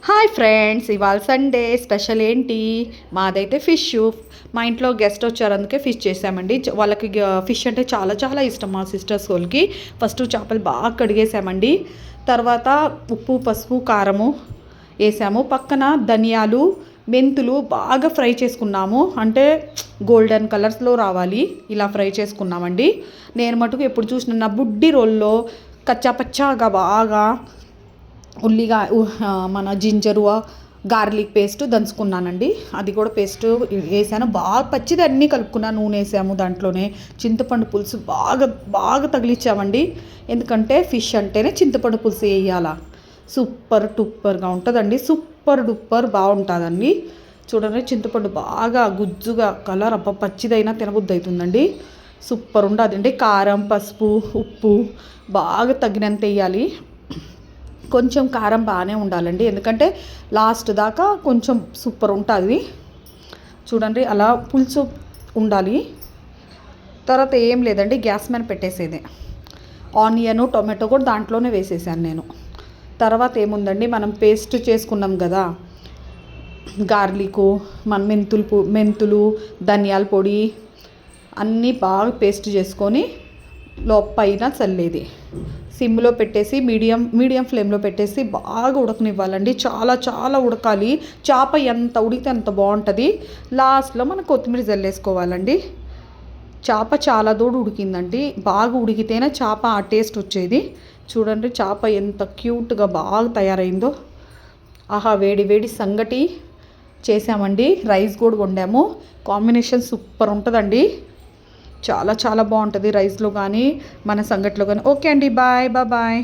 Hi friends, ఇవాళ Sunday special ఏంటి? మాదైతే ఫిష్. మా ఇంట్లో గెస్ట్ వచ్చారు, అందుకే ఫిష్ చేసామండి. వాళ్ళకి ఫిష్ అంటే చాలా చాలా ఇష్టం మా సిస్టర్స్ వాళ్ళకి. ఫస్ట్ చేపలు బాగా కడిగేసామండి. తర్వాత ఉప్పు, పసుపు, కారము వేసాము. పక్కన ధనియాలు, మెంతులు బాగా ఫ్రై చేసుకున్నాము. అంటే గోల్డెన్ కలర్స్లో రావాలి, ఇలా ఫ్రై చేసుకున్నామండి. నేను మటుకు ఎప్పుడు చూసిన నా బుడ్డి రోల్లో కచ్చా పచ్చాగా బాగా ఉల్లిగా మన జింజరు, గార్లిక్ పేస్ట్ దంచుకున్నానండి. అది కూడా పేస్ట్ వేసాను. బాగా పచ్చిది అన్నీ కలుపుకున్నాను. నూనె వేసాము, దాంట్లోనే చింతపండు పులుసు బాగా బాగా తగిలిచ్చామండి. ఎందుకంటే ఫిష్ అంటేనే చింతపండు పులుసు వేయాలా. సూపర్ టూపర్గా ఉంటుందండి. సూపర్ డూపర్ బాగుంటుందండి. చూడండి, చింతపండు బాగా గుజ్జుగా కలర్ పచ్చిదైనా తినబుద్ధి అవుతుందండి. సూపర్ ఉండదండి. కారం, పసుపు, ఉప్పు బాగా తగినంత వేయాలి. కొంచెం కారం బాగానే ఉండాలండి, ఎందుకంటే లాస్ట్ దాకా కొంచెం సూపర్ ఉంటుంది. చూడండి, అలా పులుసు ఉండాలి. తర్వాత ఏం లేదండి, గ్యాస్ మీద పెట్టేసేదే. ఆనియన్, టొమాటో కూడా దాంట్లోనే వేసేసాను నేను. తర్వాత ఏముందండి, మనం పేస్ట్ చేసుకున్నాం కదా, గార్లికు, మన మెంతులు, ధనియాల పొడి అన్నీ బాగా పేస్ట్ చేసుకొని పైన చల్లేది. సిమ్లో పెట్టేసి మీడియం ఫ్లేమ్లో పెట్టేసి బాగా ఉడకనివ్వాలండి. చాలా చాలా ఉడకాలి. చేప ఎంత ఉడికితే అంత బాగుంటుంది. లాస్ట్లో మనం కొత్తిమీర జల్లేసుకోవాలండి. చేప చాలా దూడు ఉడికిందండి. బాగా ఉడికితేనే చేప ఆ టేస్ట్ వచ్చేది. చూడండి, చేప ఎంత క్యూట్గా బాగా తయారైందో. ఆహా, వేడి వేడి సంగటి చేసామండి. రైస్ కూడా వండాము. కాంబినేషన్ సూపర్ ఉంటుందండి. చాలా చాలా బాగుంటుంది రైస్లో కానీ మన సంగట్లో కానీ. ఓకే అండి, బాయ్ బాయ్.